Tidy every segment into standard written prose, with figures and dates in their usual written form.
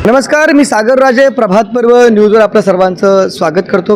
नमस्कार, मी सागर राजे. प्रभात पर्व न्यूजवर आपलं सर्वांचं स्वागत करतो.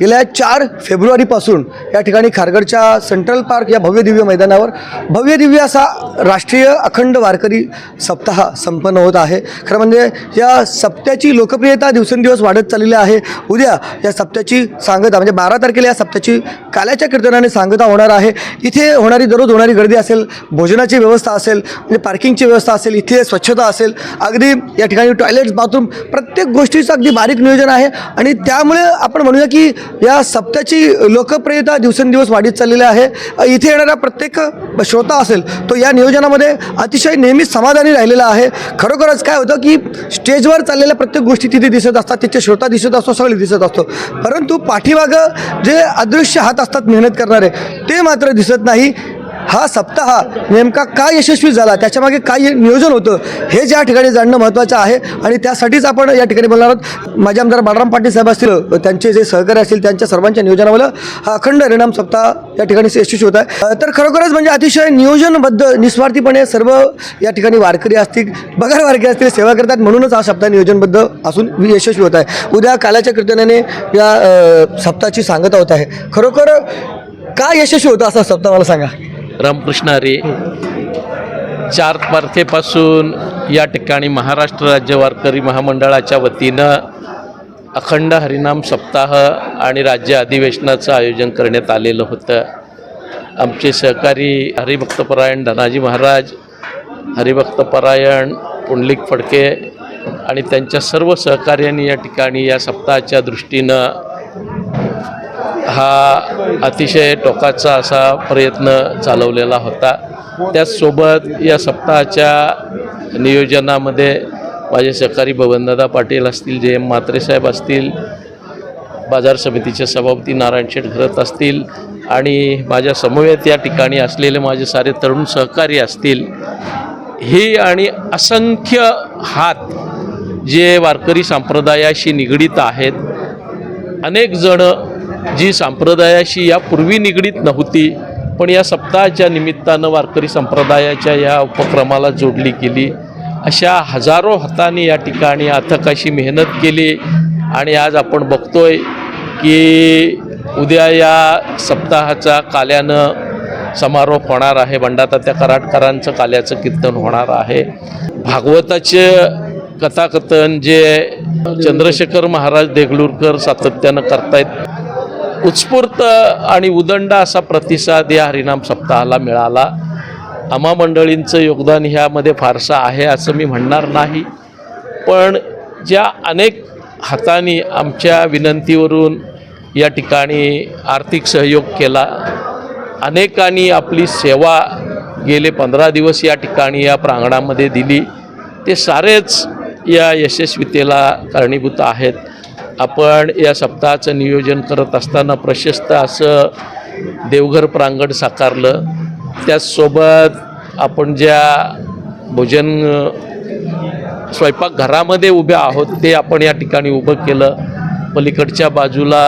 गेल्या 4 फेब्रुवारीपासून या ठिकाणी खारघरच्या सेंट्रल पार्क या भव्य दिव्य मैदानावर भव्य दिव्य असा राष्ट्रीय अखंड वारकरी सप्ताह संपन्न होत आहे. खरं म्हणजे या सप्त्याची लोकप्रियता दिवसेंदिवस वाढत चाललेली आहे. उद्या या सप्त्याची सांगता म्हणजे 12 तारखेला या सप्त्याची काल्याच्या कीर्तनाने सांगता होणार आहे. इथे दररोज होणारी गर्दी असेल, भोजनाची व्यवस्था असेल, म्हणजे पार्किंगची व्यवस्था असेल, इथे स्वच्छता असेल, अगदी या ठिकाणी टॉयलेट्स, बाथरूम, प्रत्येक गोष्टीचं अगदी बारीक नियोजन आहे. आणि त्यामुळे आपण म्हणूया की या सप्त्याची लोकप्रियता दिवसेंदिवस वाढत चाललेली आहे. इथे येणारा प्रत्येक श्रोता असेल तो या नियोजनामध्ये अतिशय नेहमीच समाधानी राहिलेला आहे. खरोखरच काय होतं की स्टेजवर चाललेल्या प्रत्येक गोष्टी तिथे दिसत असतात, तिथे श्रोता दिसत असतो, सगळे दिसत असतो, परंतु पाठीमागं जे अदृश्य हात असतात मेहनत करणारे ते मात्र दिसत नाही. हा सप्ताह नेमका काय यशस्वी झाला, त्याच्यामागे काय नियोजन होतं हे ज्या ठिकाणी जाणणं महत्त्वाचं आहे. आणि त्यासाठीच आपण या ठिकाणी बोलणार आहोत. माझे आमदार बाळराम पाटील साहेब असतील, त्यांचे जे सहकारी असतील, त्यांच्या सर्वांच्या नियोजनामुळे हा अखंड हरिनाम सप्ताह या ठिकाणी यशस्वी होत आहे. तर खरोखरच म्हणजे अतिशय नियोजनबद्ध निस्वार्थीपणे सर्व या ठिकाणी वारकरी असतील, बगार वारकरी असतील, सेवा करतात, म्हणूनच हा सप्ताह नियोजनबद्ध असून यशस्वी होत आहे. उद्या काल्याच्या कीर्तनाने या सप्ताहाची सांगता होत आहे. खरोखर काय यशस्वी होतं असा सप्ताह मला सांगा. रामकृष्ण हरी. 4 तारखेपासून या ठिकाणी महाराष्ट्र राज्य वारकरी महामंडळाच्या वतीनं अखंड हरिनाम सप्ताह आणि राज्य अधिवेशनाचं आयोजन करण्यात आलेलं होतं. आमचे सहकारी हरिभक्तपरायण धनाजी महाराज, हरिभक्तपरायण पुंडलिक फडके आणि त्यांच्या सर्व सहकार्यांनी या ठिकाणी या सप्ताहाच्या दृष्टीनं हा अतिशय टोकाचा असा प्रयत्न चालवलेला होता. त्याचसोबत या सप्ताहाच्या नियोजनामध्ये माझे सहकारी बबनदादा पाटील असतील, जे एम म्हात्रे साहेब असतील, बाजार समितीचे सभापती नारायण शेठ घरत असतील आणि माझ्या समवेत या ठिकाणी असलेले माझे सारे तरुण सहकारी असतील, ही आणि असंख्य हात जे वारकरी संप्रदायाशी निगडीत आहेत. अनेक जण जी संप्रदायाशी यापूर्वी निगडीत नव्हती पण या सप्ताहाच्या निमित्तानं वारकरी संप्रदायाच्या या उपक्रमाला जोडली गेली, अशा हजारो हातांनी या ठिकाणी अथक अशी मेहनत केली. आणि आज आपण बघतोय की उद्या या सप्ताहाचा काल्यानं समारोप होणार आहे. बंडातात्या कराडकरांचं काल्याचं कीर्तन होणार आहे. भागवताचे कथाकथन जे चंद्रशेखर महाराज देगलूरकर सातत्यानं करतायत. उत्स्फूर्त आणि उदंड असा प्रतिसाद या हरिनाम सप्ताहाला मिळाला. आम्हा मंडळींचं योगदान ह्यामध्ये फारसं आहे असं मी म्हणणार नाही, पण ज्या अनेक हातांनी आमच्या विनंतीवरून या ठिकाणी आर्थिक सहयोग केला, अनेकांनी आपली सेवा गेले 15 दिवस या ठिकाणी या प्रांगणामध्ये दिली, ते सारेच या यशस्वीतेला कारणीभूत आहेत. आपण या सप्ताहाचं नियोजन करत असताना प्रशस्त असं देवघर प्रांगण साकारलं. त्याचसोबत आपण ज्या भोजन स्वयंपाकघरामध्ये उभ्या आहोत ते आपण या ठिकाणी उभं केलं. पलीकडच्या बाजूला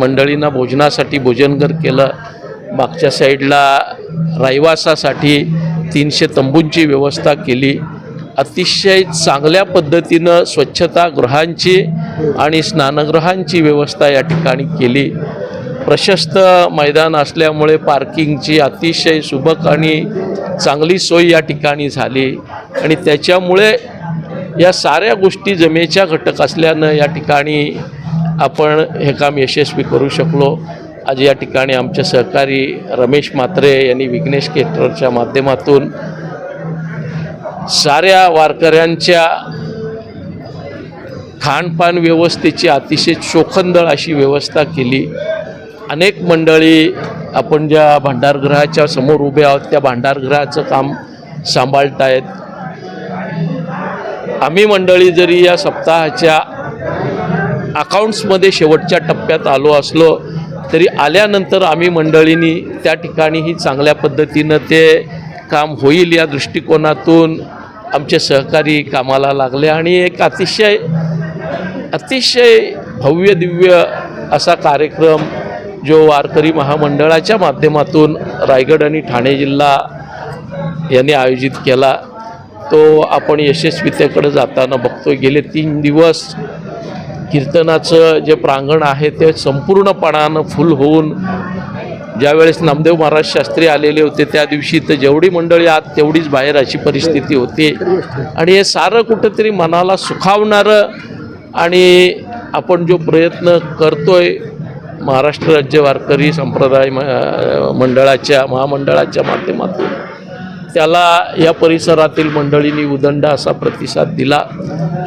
मंडळींना भोजनासाठी भोजनघर केलं. मागच्या साईडला रहिवासासाठी 300 तंबूंची व्यवस्था केली. अतिशय चांगल्या पद्धतीनं स्वच्छतागृहांची आणि स्नानगृहांची व्यवस्था या ठिकाणी केली. प्रशस्त मैदान असल्यामुळे पार्किंगची अतिशय सुबक आणि चांगली सोय या ठिकाणी झाली आणि त्याच्यामुळे या साऱ्या गोष्टी जमेच्या घटक असल्यानं या ठिकाणी आपण हे काम यशस्वी करू शकलो. आज या ठिकाणी आमचे सहकारी रमेश म्हात्रे यांनी विघ्नेश केटरच्या माध्यमातून साऱ्या वारकऱ्यांच्या खानपान व्यवस्थेची अतिशय चोखंदळ अशी व्यवस्था केली. अनेक मंडळी आपण ज्या भांडारगृहाच्या समोर उभे आहोत त्या भांडारगृहाचं काम सांभाळत आहेत. आम्ही मंडळी जरी या सप्ताहाच्या अकाउंट्समध्ये शेवटच्या टप्प्यात आलो असलो तरी आल्यानंतर आम्ही मंडळींनी त्या ठिकाणीही चांगल्या पद्धतीनं ते काम होईल या दृष्टिकोनातून आमचे सहकारी कामाला लागले आणि एक अतिशय भव्य दिव्य असा कार्यक्रम जो वारकरी महामंडळाच्या माध्यमातून रायगड आणि ठाणे जिल्हा यांनी आयोजित केला. तो आपण यशस्वीतेकडे जाताना बघतोय. गेले 3 दिवस कीर्तनाचं जे प्रांगण आहे ते संपूर्णपणानं फुल होऊन, ज्यावेळेस नामदेव महाराज शास्त्री आलेले होते त्या दिवशी तर जेवढी मंडळी आत तेवढीच बाहेर अशी परिस्थिती होती. आणि हे सारं कुठंतरी मनाला सुखावणारं, आणि आपण जो प्रयत्न करतोय महाराष्ट्र राज्य वारकरी संप्रदाय महामंडळाच्या माध्यमातून, त्याला या परिसरातील मंडळींनी उदंड असा प्रतिसाद दिला.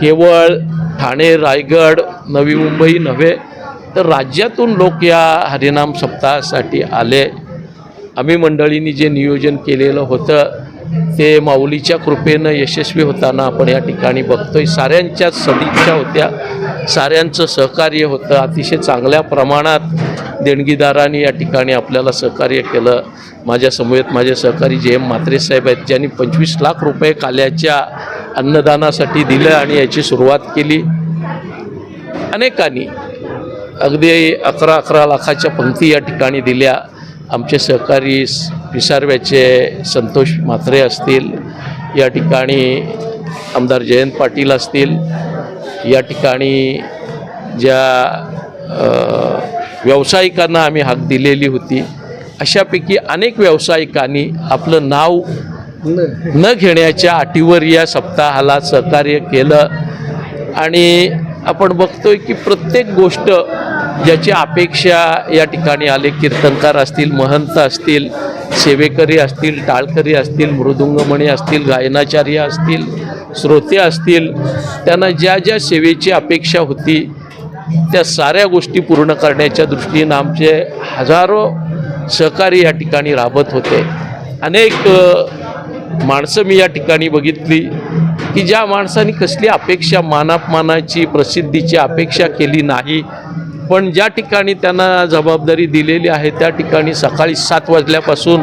केवळ ठाणे, रायगड, नवी मुंबई नव्हे तर राज्यातून लोक या हरिनाम सप्ताहासाठी आले. आम्ही मंडळींनी जे नियोजन केलेलं होतं ते माऊलीच्या कृपेनं यशस्वी होताना आपण या ठिकाणी बघतोय. साऱ्यांच्याच सदिच्छा होत्या, साऱ्यांचं सहकार्य होतं. अतिशय चांगल्या प्रमाणात देणगीदारांनी या ठिकाणी आपल्याला सहकार्य केलं. माझ्या समवेत माझे सहकारी JM म्हात्रे साहेब आहेत, ज्यांनी 25 लाख रुपये काल्याच्या अन्नदानासाठी दिलं आणि याची सुरुवात केली. अनेकांनी अगदी 11 लाखाच्या पंक्ती या ठिकाणी दिल्या. आमचे सहकारी पिसारव्याचे संतोष म्हात्रे असतील, या ठिकाणी आमदार जयंत पाटील असतील, या ठिकाणी ज्या व्यावसायिकांना आम्ही हाक दिलेली होती, अशापैकी अनेक व्यावसायिकांनी आपलं नाव न घेण्याच्या अटीवर या सप्ताहाला सहकार्य केलं. आणि आपण बघतोय की प्रत्येक गोष्ट ज्याची अपेक्षा या ठिकाणी आले, कीर्तनकार असतील, महंत असतील, सेवेकरी असतील, टाळकरी असतील, मृदुंगमणी असतील, गायनाचार्य असतील, श्रोते असतील, त्यांना ज्या ज्या सेवेची अपेक्षा होती त्या साऱ्या गोष्टी पूर्ण करण्याच्या दृष्टीनं आमचे हजारो सहकारी या ठिकाणी राबत होते. अनेक माणसं मी या ठिकाणी बघितली की ज्या माणसांनी कसली अपेक्षा, मानापमानाची, प्रसिद्धीची अपेक्षा केली नाही, पण ज्या ठिकाणी त्यांना जबाबदारी दिलेली आहे त्या ठिकाणी सकाळी 7 वाजल्यापासून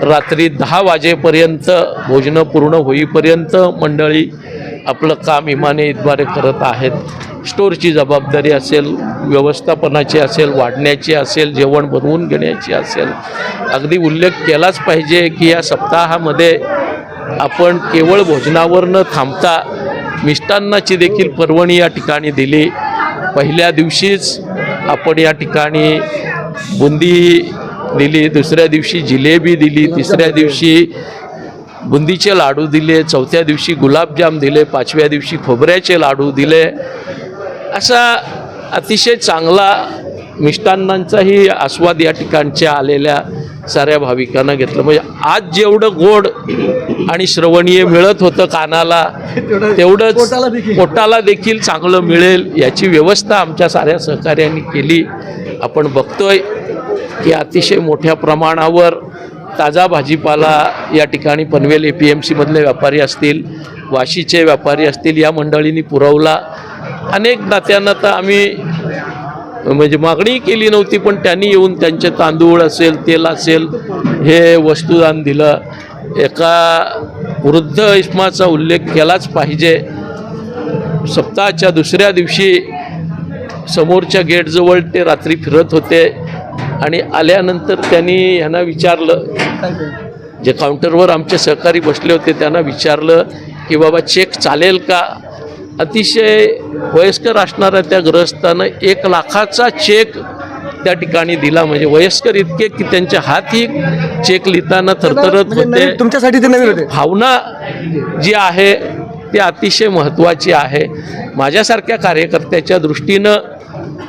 रात्री 10 वाजेपर्यंत भोजनं पूर्ण होईपर्यंत मंडळी आपलं काम इमानेद्वारे करत आहेत. स्टोरची जबाबदारी असेल, व्यवस्थापनाची असेल, वाढण्याची असेल, जेवण बनवून घेण्याची असेल. अगदी उल्लेख केलाच पाहिजे की या सप्ताहामध्ये आपण केवळ भोजनावर न थांबता मिष्टान्नाची देखील पर्वणी या ठिकाणी दिली. पहिल्या दिवशीच आपण या ठिकाणी बुंदी दिली, दुसऱ्या दिवशी जिलेबी दिली, तिसऱ्या दिवशी बुंदीचे लाडू दिले, चौथ्या दिवशी गुलाबजाम दिले, 5व्या दिवशी खोबऱ्याचे लाडू दिले. असा अतिशय चांगला मिष्टान्नांचाही आस्वाद या ठिकाणच्या आलेल्या साऱ्या भाविकांना घेतलं. म्हणजे आज जेवढं गोड आणि श्रवणीय मिळत होतं कानाला, तेवढंच पोटाला देखील चांगलं मिळेल याची व्यवस्था आमच्या साऱ्या सहकार्यांनी केली. आपण बघतोय की अतिशय मोठ्या प्रमाणावर ताजा भाजीपाला या ठिकाणी पनवेल APMC मधले व्यापारी असतील, वाशीचे व्यापारी असतील, या मंडळींनी पुरवला. अनेक दात्यांना तर आम्ही म्हणजे मागणी केली नव्हती, पण त्यांनी येऊन त्यांचे तांदूळ असेल, तेल असेल, हे वस्तुदान दिलं. एका वृद्ध इस्माचा उल्लेख केलाच पाहिजे. सप्ताहाच्या दुसऱ्या दिवशी समोरच्या गेटजवळ ते रात्री फिरत होते आणि आल्यानंतर त्यांनी ह्यांना विचारलं, जे काउंटरवर आमचे सहकारी बसले होते त्यांना विचारलं की बाबा चेक चालेल का. अतिशय वयस्कर असणाऱ्या त्या ग्रहस्थानं 1 लाखाचा चेक त्या ठिकाणी दिला. म्हणजे वयस्कर इतके की त्यांचे हातही चेक लिहिताना थरथरत होते. तुमच्यासाठी ते नवीन होते. भावना जी आहे ती अतिशय महत्त्वाची आहे. माझ्यासारख्या कार्यकर्त्याच्या दृष्टीनं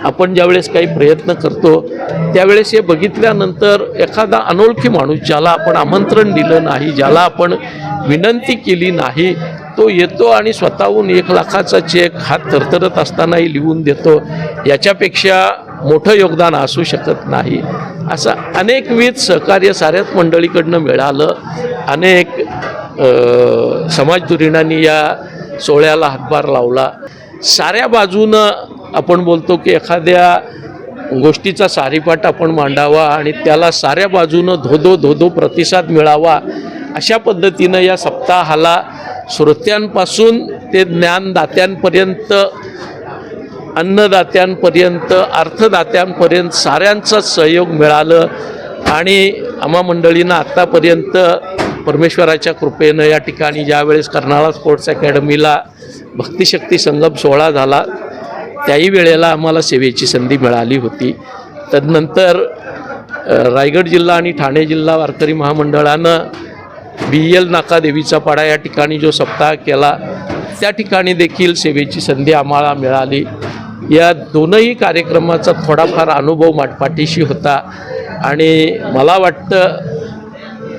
आपण ज्यावेळेस काही प्रयत्न करतो त्यावेळेस हे बघितल्यानंतर एखादा अनोळखी माणूस ज्याला आपण आमंत्रण दिलं नाही, ज्याला आपण विनंती केली नाही, तो येतो आणि स्वतःहून 1 लाखाचा चेक हात थरथरत असतानाही लिहून देतो. याच्यापेक्षा मोठं योगदान असू शकत नाही. असं अनेकविध सहकार्य साऱ्याच मंडळीकडनं मिळालं. अनेक समाजधुरीणांनी या सोहळ्याला हातभार लावला. साऱ्या बाजूनं आपण बोलतो की एखाद्या गोष्टीचा सारीपाट आपण मांडावा आणि त्याला साऱ्या बाजूनं धोधो प्रतिसाद मिळावा, अशा पद्धतीनं या सप्ताहाला श्रोत्यांपासून ते ज्ञानदात्यांपर्यंत, अन्नदात्यांपर्यंत, अर्थदात्यांपर्यंत साऱ्यांचाच सहयोग मिळालं. आणि आम्हा मंडळींना आत्तापर्यंत परमेश्वराच्या कृपेनं या ठिकाणी ज्यावेळेस कर्नाळा स्पोर्ट्स अकॅडमीला भक्तिशक्ती संगम सोहळा झाला त्याही वेळेला आम्हाला सेवेची संधी मिळाली होती. तदनंतर रायगड जिल्हा आणि ठाणे जिल्हा वारकरी महामंडळानं BL नाका देवीचा पाडा या ठिकाणी जो सप्ताह केला त्या ठिकाणी देखील सेवेची संधी आम्हाला मिळाली. या दोनही कार्यक्रमाचा थोडाफार अनुभव पाठीशी होता आणि मला वाटतं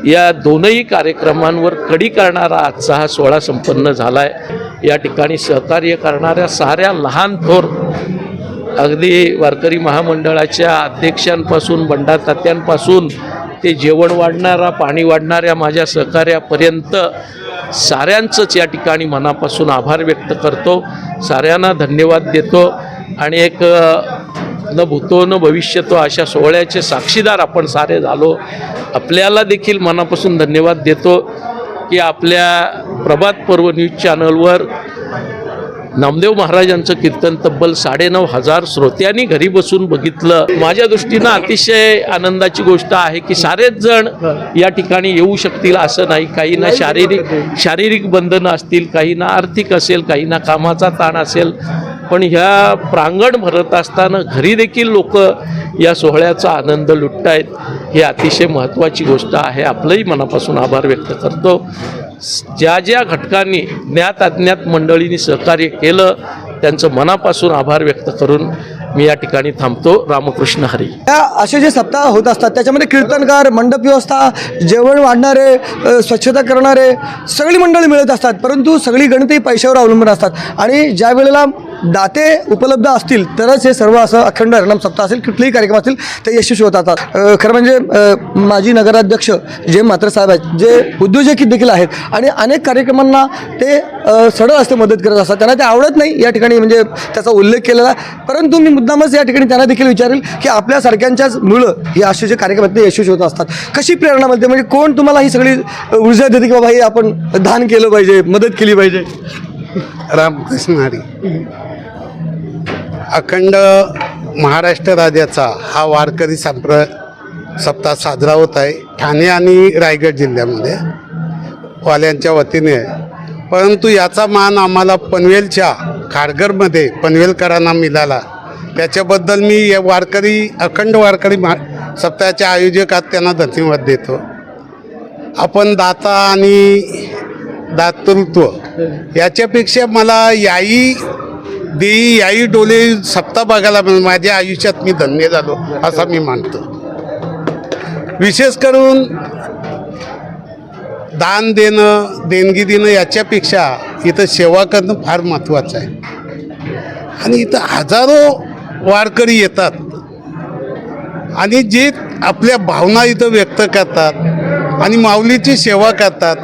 या दोनही कार्यक्रमांवर कडी करणारा आजचा हा सोहळा संपन्न झाला आहे. या ठिकाणी सहकार्य करणाऱ्या साऱ्या लहान थोर अगदी वारकरी महामंडळाच्या अध्यक्षांपासून बंडा तात्यांपासून ते जेवण वाढणारा पाणी वाढणाऱ्या माझ्या सहकार्यापर्यंत साऱ्यांचंच या ठिकाणी मनापासून आभार व्यक्त करतो. साऱ्यांना धन्यवाद देतो आणि एक न भूतो न भविष्यतो अशा सोहळ्याचे साक्षीदार आपण सारे झालो. आपल्याला देखील मनापासून धन्यवाद देतो की आपल्या प्रभात पर्व न्यूज चॅनलवर नामदेव महाराजांचं कीर्तन तब्बल 9,500 श्रोत्यांनी घरी बसून बघितलं. माझ्या दृष्टीनं अतिशय आनंदाची गोष्ट आहे की सारेच जण या ठिकाणी येऊ शकतील असं नाही. काहींना शारीरिक बंधनं असतील, काहींना आर्थिक असेल, काहींना कामाचा ताण असेल, पण ह्या प्रांगण भरत असताना घरी देखील लोक या सोहळ्याचा आनंद लुटतायत. ही अतिशय महत्त्वाची गोष्ट आहे. आपलंही मनापासून आभार व्यक्त करतो. ज्या ज्या घटकांनी ज्ञात अज्ञात मंडळींनी सहकार्य केलं त्यांचं मनापासून आभार व्यक्त करून मी या ठिकाणी थांबतो. रामकृष्ण हरी. या असे जे सप्ताह होत असतात त्याच्यामध्ये कीर्तनकार, मंडप व्यवस्था, जेवण वाढणारे, स्वच्छता करणारे सगळी मंडळी मिळत असतात, परंतु सगळी गणितही पैशावर अवलंबून असतात आणि ज्या वेळेला दाते उपलब्ध असतील तरच हे सर्व असं अखंड हरिनाम सप्ताह असेल, कुठलेही कार्यक्रम असतील ते यशस्वी होत असतात. खरं म्हणजे माजी नगराध्यक्ष जे म्हात्रे साहेब आहेत, जे उद्योजक देखील आहेत आणि अनेक कार्यक्रमांना ते सरळ असते मदत करत असतात. त्यांना ते आवडत नाही या ठिकाणी म्हणजे त्याचा उल्लेख केलेला, परंतु मी मुद्दामच या ठिकाणी त्यांना देखील विचारेल की आपल्यासारख्यांच्याच मुलं हे असे जे कार्यक्रम आहेत ते यशस्वी होत असतात. कशी प्रेरणा मिळते, म्हणजे कोण तुम्हाला ही सगळी ऊर्जा देते की बाबा हे आपण दान केलं पाहिजे, मदत केली पाहिजे? रामकृष्ण हरी. अखंड महाराष्ट्र राज्याचा हा वारकरी सप्ताह साजरा होत आहे ठाणे आणि रायगड जिल्ह्यामध्ये वाल्यांच्या वतीने. परंतु याचा मान आम्हाला पनवेलच्या खारघरमध्ये पनवेलकरांना मिळाला. त्याच्याबद्दल मी या अखंड वारकरी सप्ताहाच्या आयोजकात त्यांना धन्यवाद देतो. आपण दाता आणि दातृत्व याच्यापेक्षा मला याई डोले सप्ताह बघायला माझ्या आयुष्यात मी धन्य झालो असं मी मानतो. विशेष करून दान देणं, देणगी देणं याच्यापेक्षा इथं सेवा करणं फार महत्त्वाचं आहे. आणि इथं हजारो वारकरी येतात आणि जे आपल्या भावना इथं व्यक्त करतात आणि माऊलीची सेवा करतात,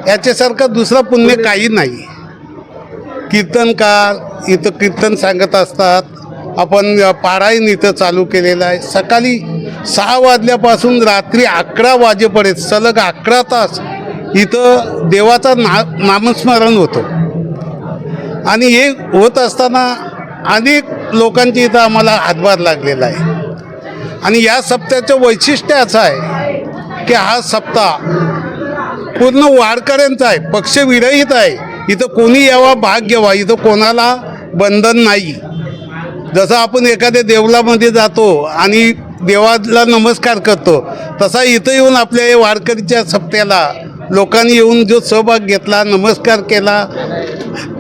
याच्यासारखं दुसरं पुण्य काही नाही. कीर्तनकार इथं कीर्तन सांगत असतात. आपण पारायण इथं चालू केलेलं आहे. सकाळी 6 वाजल्यापासून रात्री 11 वाजेपर्यंत सलग 11 तास इथं देवाचं नामस्मरण होतं. आणि हे होत असताना अनेक लोकांची इथं आम्हाला हातभार लागलेला आहे. आणि या सप्ताहाचं वैशिष्ट्य असं आहे की हा सप्ताह पूर्ण वारकऱ्यांचा आहे, पक्षविरहित आहे. इथं कोणी यावा, भाग घ्यावा, इथं कोणाला बंधन नाही. जसं आपण एखाद्या देवळामध्ये जातो आणि देवाला नमस्कार करतो, तसा इथं येऊन आपल्या या वारकरीच्या सप्त्याला लोकांनी येऊन जो सहभाग घेतला, नमस्कार केला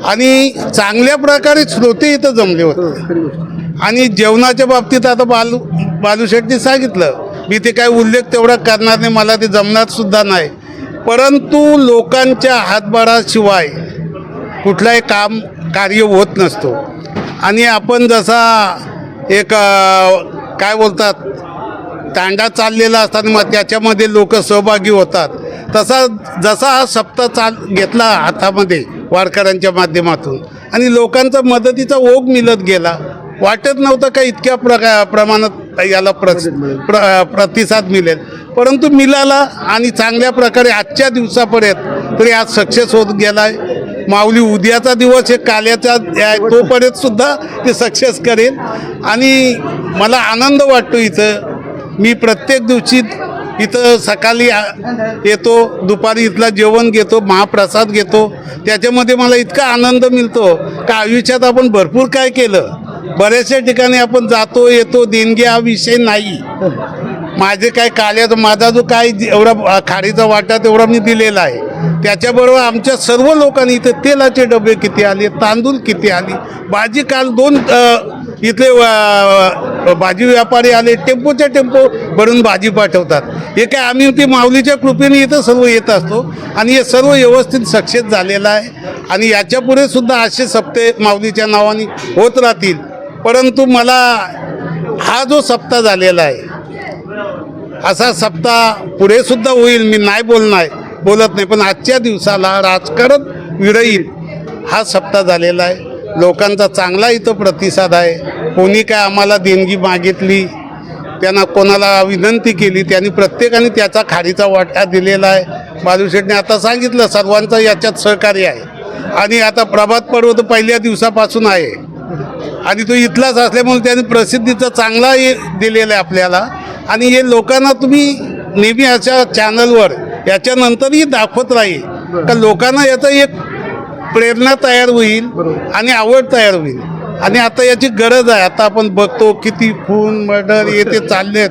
आणि चांगल्या प्रकारे श्रोते इथं जमले होते. आणि जेवणाच्या बाबतीत आता बालूशेठने सांगितलं, मी ते काय उल्लेख तेवढा करणार नाही, मला ते जमणार सुद्धा नाही. परंतु लोकांच्या हातभाराशिवाय कुठलाही कार्य होत नसतो. आणि आपण जसा एक काय बोलतात तांडा चाललेला असताना मग त्याच्यामध्ये लोक सहभागी होतात, जसा हा सप्ताह घेतला हातामध्ये वारकऱ्यांच्या माध्यमातून आणि लोकांचा मदतीचा ओघ मिळत गेला. वाटत नव्हतं का इतक्या प्रमाणात याला प्रतिसाद मिळेल, परंतु मिळाला आणि चांगल्या प्रकारे आजच्या दिवसापर्यंत तरी आज सक्सेस होत गेला आहे. माऊली उद्याचा दिवस हे काल्याचा तोपर्यंत सुद्धा ते सक्सेस करेल. आणि मला आनंद वाटतो इथं. मी प्रत्येक दिवशी इथं सकाळी येतो, दुपारी इथला जेवण घेतो, महाप्रसाद घेतो. त्याच्यामध्ये मला इतका आनंद मिळतो का आयुष्यात आपण भरपूर काय केलं. बऱ्याचशा ठिकाणी आपण जातो येतो, देणगी हा विषय नाही. माझे काय काल्याचा माझा जो काय एवढा खाडीचा वाटा तेवढा मी दिलेला आहे. त्याच्याबरोबर आमच्या सर्व लोकांनी इथं तेलाचे डबे किती आले, तांदूळ किती आली, भाजी काल 2 इथले भाजी व्यापारी आले, टेम्पोच्या टेम्पो भरून भाजी पाठवतात. हे काय आम्ही ती माऊलीच्या कृपेने इथं सर्व येत असतो आणि हे सर्व व्यवस्थित सक्सेस झालेलं आहे. आणि याच्यापुढे सुद्धा असे सप्ते माऊलीच्या नावाने होत राहतील. परंतु मला हा जो सप्ताह झालेला आहे असा सप्ताह पुढे सुद्धा होईल, मी नाही बोलत नाही. पण आजच्या दिवसाला राजकारण विरहित हा सप्ताह झालेला आहे. लोकांचा चांगला इथं प्रतिसाद आहे. कोणी काय आम्हाला देणगी मागितली, त्यांना कोणाला विनंती केली, त्यांनी प्रत्येकाने त्याचा खाडीचा वाटा दिलेला आहे. बालूशेठने आता सांगितलं सर्वांचं याच्यात सहकार्य आहे. आणि आता प्रभात पर्व तर पहिल्या दिवसापासून आहे आणि तो इथलाच असल्यामुळे त्यांनी प्रसिद्धीचा चांगला दिलेला आहे आपल्याला. आणि हे लोकांना तुम्ही नेहमी अशा चॅनलवर याच्यानंतरही दाखवत राहील का लोकांना याचा एक प्रेरणा तयार होईल आणि आवड तयार होईल. आणि आता याची गरज आहे. आता आपण बघतो किती खून मर्डर येथे चाललेत.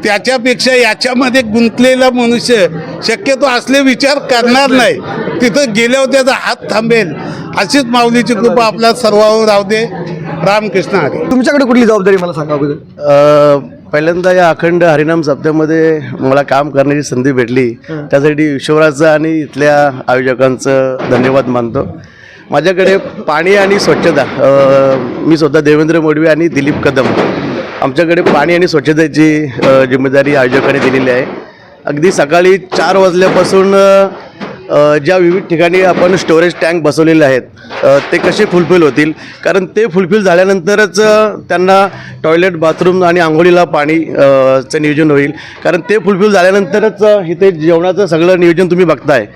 त्याच्यापेक्षा याच्यामध्ये गुंतलेला मनुष्य शक्यतो असले विचार करणार नाही. तिथं गेल्यावर त्याचा हात थांबेल. अशीच माऊलीची कृपा आपल्या सर्वांवर राहू दे. रामकृष्ण हरी. तुमच्याकडे कुठली जबाबदारी मला सांगा अगोदर. पहिल्यांदा या अखंड हरिनाम सप्त्यामध्ये मला काम करण्याची संधी भेटली, त्यासाठी ईश्वराचं आणि इथल्या आयोजकांचं धन्यवाद मानतो. माझ्याकडे पाणी आणि स्वच्छता, मी स्वतः देवेंद्र मोडवे आणि दिलीप कदम, आमच्याकडे पाणी आणि स्वच्छतेची जिम्मेदारी आयोजकांनी दिलेली आहे. अगदी सकाळी 4 वाजल्यापासून ज्या विविध ठिकाणी आपण स्टोरेज टँक बसवलेले आहेत ते कसे फुलफिल होतील, कारण ते फुलफिल झाल्यानंतरच त्यांना टॉयलेट बाथरूम आणि आंघोळीला पाणी चं नियोजन होईल. कारण ते फुलफिल झाल्यानंतरच इथे जेवणाचं सगळं नियोजन तुम्ही बघताय.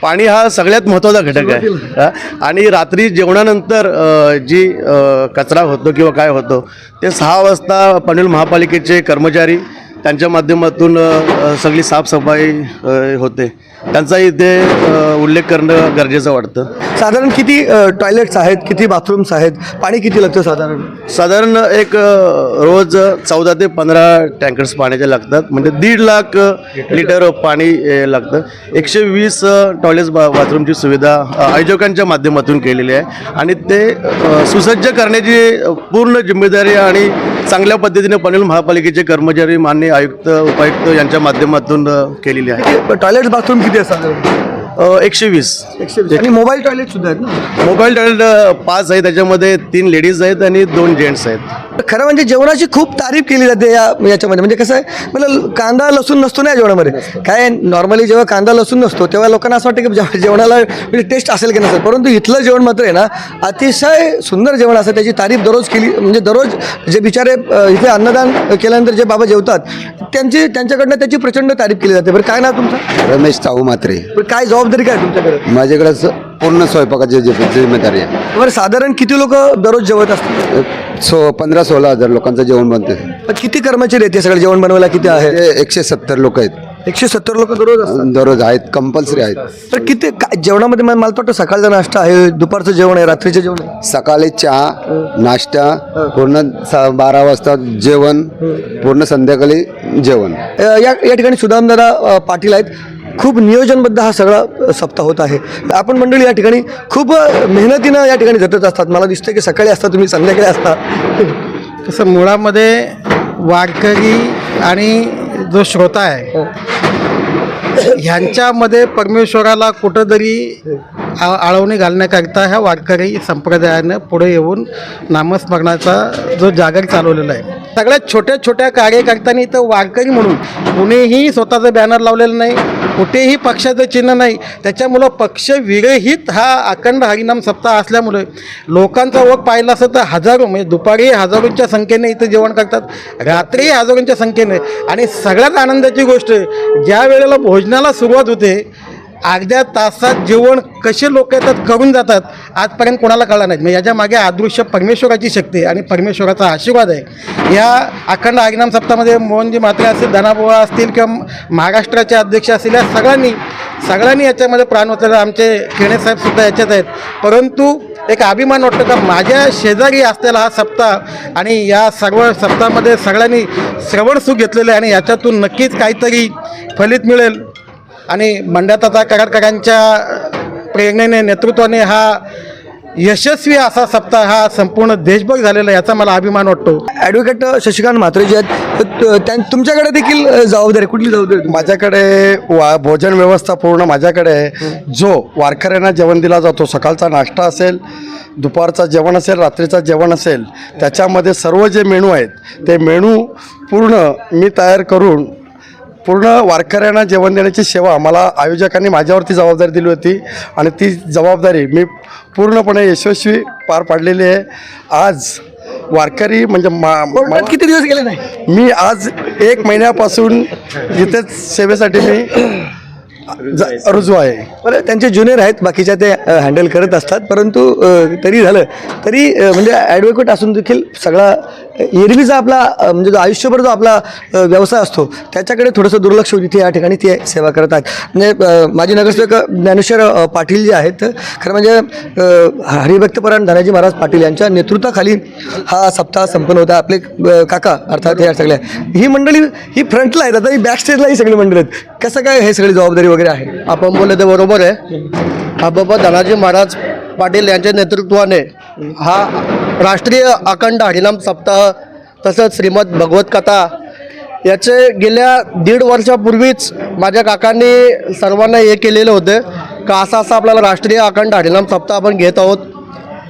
पाणी हा सगळ्यात महत्त्वाचा घटक आहे. आणि रात्री जेवणानंतर जी कचरा होतो किंवा काय होतो ते 6 वाजता पनवेल महापालिकेचे कर्मचारी त्यांच्या माध्यमातून सगळी साफसफाई होते. त्यांचा इथे उल्लेख करणं गरजेचं वाटतं. साधारण किती टॉयलेट्स आहेत, किती बाथरूम्स आहेत, पाणी किती लागतं साधारण एक रोज 14 ते 15 टँकर्स पाण्याचे लागतात. म्हणजे 1.5 लाख लिटर पाणी लागतं. 120 टॉयलेट्स बाथरूमची सुविधा आयोजकांच्या माध्यमातून केलेली आहे आणि ते सुसज्ज करण्याची पूर्ण जिम्मेदारी आणि चांगल्या पद्धतीने पनवेल महापालिकेचे कर्मचारी, माननीय आयुक्त, उपायुक्त यांच्या माध्यमातून केलेली आहे. टॉयलेट बाथरूम किती असतात? 120. आणि मोबाईल टॉयलेट सुद्धा आहेत ना? मोबाईल टॉयलेट 5 आहे, त्याच्यामध्ये 3 लेडीज आहेत आणि 2 जेंट्स आहेत. खरं म्हणजे जेवणाची खूप तारीफ केली जाते याच्यामध्ये. म्हणजे कसं आहे, मला कांदा लसूण नसतो ना जेवणामध्ये. काय नॉर्मली जेव्हा कांदा लसूण नसतो तेव्हा लोकांना असं वाटतं की जेवणाला म्हणजे टेस्ट असेल की नसेल, परंतु इथलं जेवण मात्र आहे ना अतिशय सुंदर जेवण असतं. त्याची तारीफ दररोज केली. म्हणजे दररोज जे बिचारे इथे अन्नदान केल्यानंतर जे बाबा जेवतात त्यांच्याकडनं त्याची प्रचंड तारीफ केली जाते. बरं काय ना तुमचं? रमेश चाऊ मात्रे. काय जबाबदारी काय तुमच्याकडे? माझ्याकडे पूर्ण स्वयंपाकाची जिम्मेदारी आहे. बरं साधारण किती लोक दररोज जेवत असतात? 15-16 हजार लोकांचं जेवण बनते. पण किती कर्मचारी आहेत सगळं जेवण बनवायला? किती आहे? 170 लोक आहेत. 170 लोक दररोज असतात? दररोज आहेत, कंपल्सरी आहेत. तर किती जेवणामध्ये मला वाटतं सकाळचा नाश्ता आहे, दुपारचं जेवण आहे, रात्रीचं जेवण आहे? सकाळी चहा नाश्ता, पूर्ण 12 वाजता जेवण, पूर्ण संध्याकाळी जेवण. या ठिकाणी सुदामदादा पाटील आहेत. खूप नियोजनबद्ध हा सगळा सप्ताह होत आहे. आपण मंडळी या ठिकाणी खूप मेहनतीनं या ठिकाणी झटत असतात. मला दिसतं की सकाळी असता, तुम्ही संध्याकाळी असता. तसं मुळामध्ये वारकरी आणि जो श्रोता आहे ह्यांच्यामध्ये परमेश्वराला कुठंतरी आळवणी घालण्याकरता ह्या वारकरी संप्रदायानं पुढे येऊन नामस्मरणाचा जो जागर चालवलेला आहे. सगळ्यात छोट्या छोट्या कार्यकर्त्यांनी इथं वारकरी म्हणून कुणीही स्वतःचं बॅनर लावलेलं नाही, कुठेही पक्षाचं चिन्ह नाही. त्याच्यामुळं पक्षविरहित हा अखंड हरिनाम सप्ताह असल्यामुळे लोकांचा ओघ पाहिला असं तर हजारो, म्हणजे दुपारी हजारोंच्या संख्येने इथं जेवण करतात, रात्री हजारोंच्या संख्येने. आणि सगळ्यात आनंदाची गोष्ट, ज्या वेळेला भोजनाला सुरुवात होते अर्ध्या तासात जेवण कसे लोक येतात करून जातात आजपर्यंत कोणाला कळलं नाही. मग याच्या मागे अदृश्य परमेश्वराची शक्ती आहे आणि परमेश्वराचा आशीर्वाद आहे. या अखंड हरिनाम सप्ताहामध्ये मोहनजी म्हात्रे असतील, धनाबुवा असतील किंवा महाराष्ट्राचे अध्यक्ष असतील, या सगळ्यांनी याच्यामध्ये प्राण ओतलेला. आमचे खेणेसाहेबसुद्धा याच्यात आहेत. परंतु एक अभिमान वाटतो का माझ्या शेजारी असलेला हा सप्ताह आणि या सर्व सप्ताहामध्ये सगळ्यांनी श्रवण सुख घेतलेलं आहे आणि याच्यातून नक्कीच काहीतरी फलित मिळेल. आणि मंडळाचा कराडकरांच्या प्रेरणेने, नेतृत्वाने हा यशस्वी असा सप्ताह हा संपूर्ण देशभर झालेला आहे, याचा मला अभिमान वाटतो. ॲडव्होकेट शशिकांत म्हात्रे जे आहेत तुमच्याकडे देखील जबाबदारी, कुठली जबाबदारी? माझ्याकडे भोजन व्यवस्था पूर्ण माझ्याकडे आहे. जो वारकऱ्यांना जेवण दिला जातो, सकाळचा नाश्ता असेल, दुपारचं जेवण असेल, रात्रीचं जेवण असेल, त्याच्यामध्ये सर्व जे मेनू आहेत ते मेनू पूर्ण मी तयार करून पूर्ण वारकऱ्यांना जेवण देण्याची सेवा मला आयोजकांनी माझ्यावरती जबाबदारी दिली होती आणि ती जबाबदारी मी पूर्णपणे यशस्वी पार पाडलेली आहे. आज वारकरी म्हणजे कोर्टात किती दिवस गेले नाही? मी आज 1 महिन्यापासून इथेच सेवेसाठी मी रुजू आहे. बरं, त्यांचे ज्युनियर आहेत, बाकीच्या ते हँडल करत असतात, परंतु तरी झालं तरी म्हणजे ॲडव्होकेट असून देखील सगळा एरवीचा आपला म्हणजे जो आयुष्यभर जो आपला व्यवसाय असतो त्याच्याकडे थोडंसं दुर्लक्ष होती. या ठिकाणी ते सेवा करत आहेत. म्हणजे माजी नगरसेवक ज्ञानेश्वर पाटील जे आहेत, खरं म्हणजे हरिभक्तपरायण धनाजी महाराज पाटील यांच्या नेतृत्वाखाली हा सप्ताह संपन्न होता. आपले काका अर्थात या सगळ्या ही मंडळी ही फ्रंटला आहेत, आता ही बॅक स्टेजला ही सगळी मंडळी आहेत. कसं काय हे सगळी जबाबदारी वगैरे आहे? आपण बोलले ते बरोबर आहे. हा बाबा धनाजी महाराज पाटील यांच्या नेतृत्वाने हा राष्ट्रीय अखंड हरिनाम सप्ताह तसंच श्रीमद भगवत कथा याचे गेल्या 1.5 वर्षापूर्वीच माझ्या काकांनी सर्वांना हे केलेलं होतं का असा आपल्याला राष्ट्रीय अखंड हरिनाम सप्ताह आपण घेत आहोत.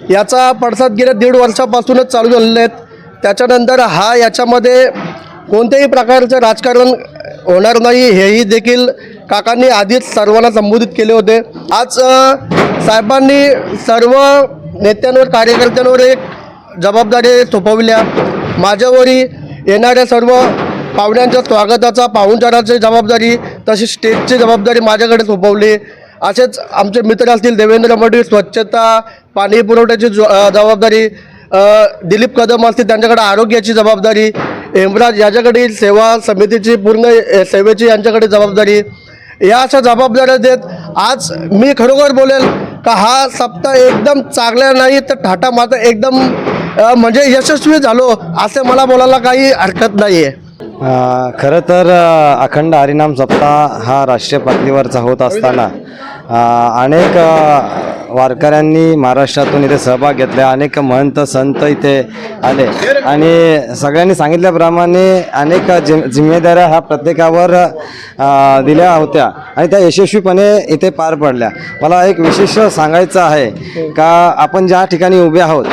याचा पडसाद गेल्या 1.5 वर्षापासूनच चालू झालेले आहेत. त्याच्यानंतर हा याच्यामध्ये कोणत्याही प्रकारचं राजकारण होणार नाही हेही देखील काकांनी आधीच सर्वांना संबोधित केले होते. आज साहेबांनी सर्व नेत्यांवर, कार्यकर्त्यांवर एक जबाबदारी सोपवल्या. माझ्यावरही येणाऱ्या सर्व पाहुण्यांच्या स्वागताचा, पाहुणचाराची जबाबदारी, तशी स्टेजची जबाबदारी माझ्याकडे सोपवली. असेच आमचे मित्र असतील देवेंद्र मडवी, स्वच्छता, पाणी पुरवठ्याची जबाबदारी, दिलीप कदम असतील त्यांच्याकडे आरोग्याची जबाबदारी, हेमराज याच्याकडे सेवा समितीची पूर्ण सेवेची यांच्याकडे जबाबदारी, या अशा जबाबदाऱ्या देत आज मी खरोखर बोलेल का हा सप्ताह एकदम चांगला नाही तर ठाटा माता एकदम म्हणजे यशस्वी झालो असे मला बोलायला काही हरकत नाही आहे. खरं तर अखंड हरिनाम सप्ताह हा राष्ट्रीय पातळीवरचा होत असताना अनेक वारकऱ्यांनी महाराष्ट्रातून इथे सहभाग घेतला. अनेक महंत संत इथे आले आणि सगळ्यांनी सांगितल्याप्रमाणे अनेक जिम्मेदाऱ्या ह्या प्रत्येकावर दिल्या होत्या आणि त्या यशस्वीपणे इथे पार पडल्या. मला एक विशेष सांगायचं आहे का आपण ज्या ठिकाणी उभे आहोत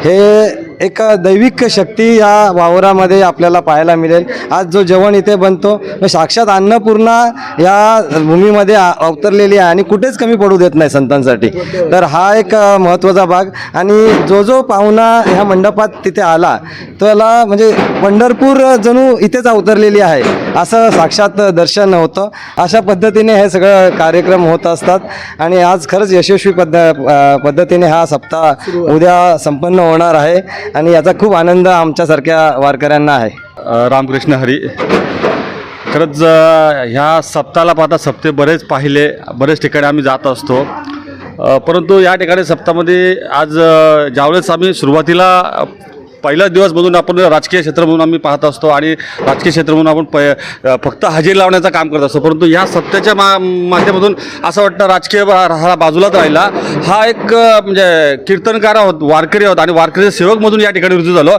हे एक दैविक शक्ती या वावरामध्ये आपल्याला पाहायला मिळेल. आज जो जेवण इथे बनतो साक्षात अन्नपूर्णा या भूमीमध्ये अवतरलेली आहे आणि कुठेच कमी पडू देत नाही संतांसाठी. तर हा एक महत्त्वाचा भाग. आणि जो पाहुणा ह्या मंडपात तिथे आला त्याला म्हणजे पंढरपूर जणू इथेच अवतरलेली आहे असं साक्षात दर्शन होतं. अशा पद्धतीने हे सगळं कार्यक्रम होत असतात आणि आज खरंच यशस्वी पद्धतीने हा सप्ताह उद्या संपन्न होणार आहे आणि याचा खूप आनंद आमच्यासारख्या वारकऱ्यांना आहे. रामकृष्ण हरी. खरंच ह्या सप्ताहाला पाहता सप्ते बरेच पाहिले, बरेच ठिकाणी आम्ही जात असतो, परंतु या ठिकाणी सप्ताहामध्ये आज ज्यावेळेस आम्ही सुरुवातीला पहिलाच दिवस म्हणून आपण राजकीय क्षेत्र म्हणून आम्ही पाहत असतो आणि राजकीय क्षेत्र म्हणून आपण फक्त हजेरी लावण्याचं काम करत असतो, परंतु ह्या सप्त्याच्या माध्यमातून असं वाटतं राजकीय हा बाजूलाच राहिला. हा एक म्हणजे कीर्तनकार आहोत, वारकरी आहोत आणि वारकरी सेवकमधून या ठिकाणी रुजू झालो.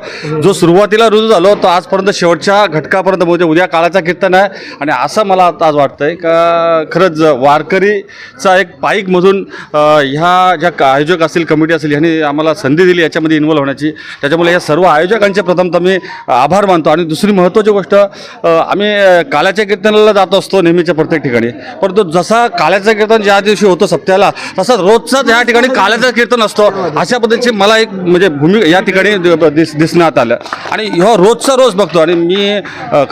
जो सुरुवातीला रुजू झालो तो आजपर्यंत शेवटच्या घटकापर्यंत म्हणजे उद्या काळाचा कीर्तन आहे. आणि असं मला आज वाटतं आहे का खरंच वारकरीचा एक पाईकमधून ह्या ज्या आयोजक असतील, कमिटी असेल, ह्यांनी आम्हाला संधी दिली याच्यामध्ये इन्व्हॉल्व होण्याची. त्याच्यामुळे या सर्व आयोजकांचे प्रथमतः मी आभार मानतो. आणि दुसरी महत्त्वाची गोष्ट, आम्ही काल्याच्या कीर्तनाला जात असतो नेहमीच्या प्रत्येक ठिकाणी, परंतु जसा काल्याचं कीर्तन ज्या दिवशी होतं सप्त्याला, तसं रोजचाच या ठिकाणी काल्याचं कीर्तन असतो. अशा पद्धतीची मला एक म्हणजे भूमिका या ठिकाणी दिसण्यात आलं आणि ह्या रोजचा रोज बघतो. आणि मी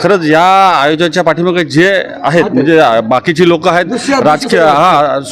खरंच या आयोजनाच्या पाठीमागे जे आहेत म्हणजे बाकीची लोक आहेत, राजकीय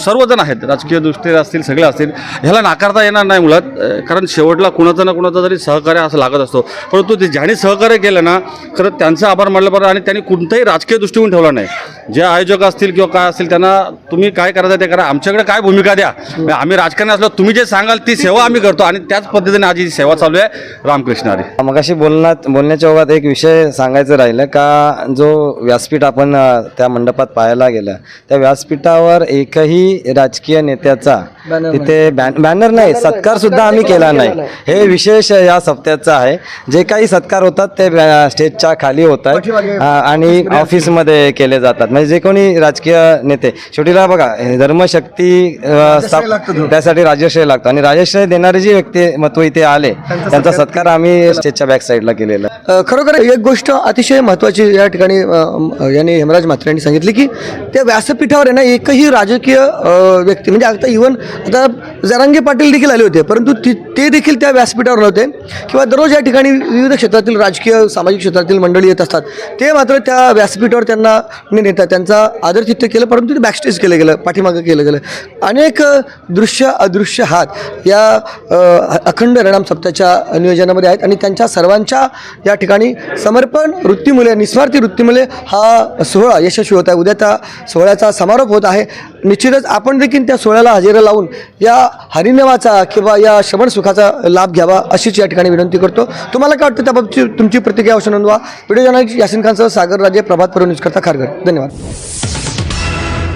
सर्वजण आहेत, राजकीय दृष्टी असतील, सगळे असतील, ह्याला नाकारता येणार नाही मुळात. कारण शेवटला कुणाचं ना कुणाचं तरी सहकार्य असं लागत असतो. परंतु ते ज्यांनी सहकार्य केलं ना, खरंच त्यांचा आभार मानलं बरं. आणि त्यांनी कोणताही राजकीय दृष्टिकोन ठेवला नाही. जे आयोजक असतील किंवा काय असतील त्यांना तुम्ही काय करायचं ते करा, आमच्याकडे काय भूमिका द्या, आम्ही राजकारणी असलो तुम्ही जे सांगाल ती सेवा आम्ही करतो. आणि त्याच पद्धतीने आज ही सेवा चालू आहे. रामकृष्ण हरी. मगाशी बोलण्याच्या ओघात एक विषय सांगायचं राहिलं का, जो व्यासपीठ आपण त्या मंडपात पाहायला गेलं, त्या व्यासपीठावर एकही राजकीय नेत्याचा तिथे बॅनर नाही, सत्कार सुद्धा आम्ही केला नाही. हे विशेष या सप्त्याचं आहे. जे काही सत्कार होतात ते स्टेजच्या खाली होतात आणि ऑफिसमध्ये केले जातात. म्हणजे जे कोणी राजकीय नेते, शेवटीला बघा धर्मशक्ती त्यासाठी राजश्रय लागतो आणि राजश्रय देणारे जे व्यक्तिमत्व इथे आले त्यांचा सत्कार आम्ही स्टेजच्या बॅक साईडला केलेला. खरोखर एक गोष्ट अतिशय महत्त्वाची या ठिकाणी यांनी हेमराज म्हात्रे यांनी सांगितली की त्या व्यासपीठावर आहे ना एकही राजकीय व्यक्ती, म्हणजे आता जरांगे पाटील देखील आले होते, परंतु ते देखील त्या व्यासपीठावर नव्हते. किंवा दररोज या ठिकाणी विविध क्षेत्रातील राजकीय सामाजिक क्षेत्रातील मंडळी येत असतात, ते मात्र त्या व्यासपीठावर त्यांना नेतात, त्यांचा आदरातिथ्य केलं, परंतु ते बॅकस्टेज केलं गेलं, पाठीमागं केलं गेलं. अनेक दृश्य अदृश्य हात या अखंड हरिनाम सप्ताहाच्या नियोजनामध्ये आहेत आणि त्यांच्या सर्वांच्या या ठिकाणी समर्पण वृत्तीमुळे, निस्वार्थी वृत्तीमुळे हा सोहळा यशस्वी होत आहे. उद्या त्या सोहळ्याचा समारोप होत आहे. निश्चितच आपण देखील त्या सोहळ्याला हजेरी लावून या हरिनामाचा किंवा या श्रवण सुखाचा लाभ घ्यावा अशीच या ठिकाणी विनंती करतो. तुम्हाला काय वाटतं त्याबाबतची तुमची प्रतिक्रिया अवश्य नोंदवा. व्हिडिओ जर्नलिस्ट यासिन खानसह सागर राजे, प्रभात पर्व न्यूज करता खारघर. धन्यवाद.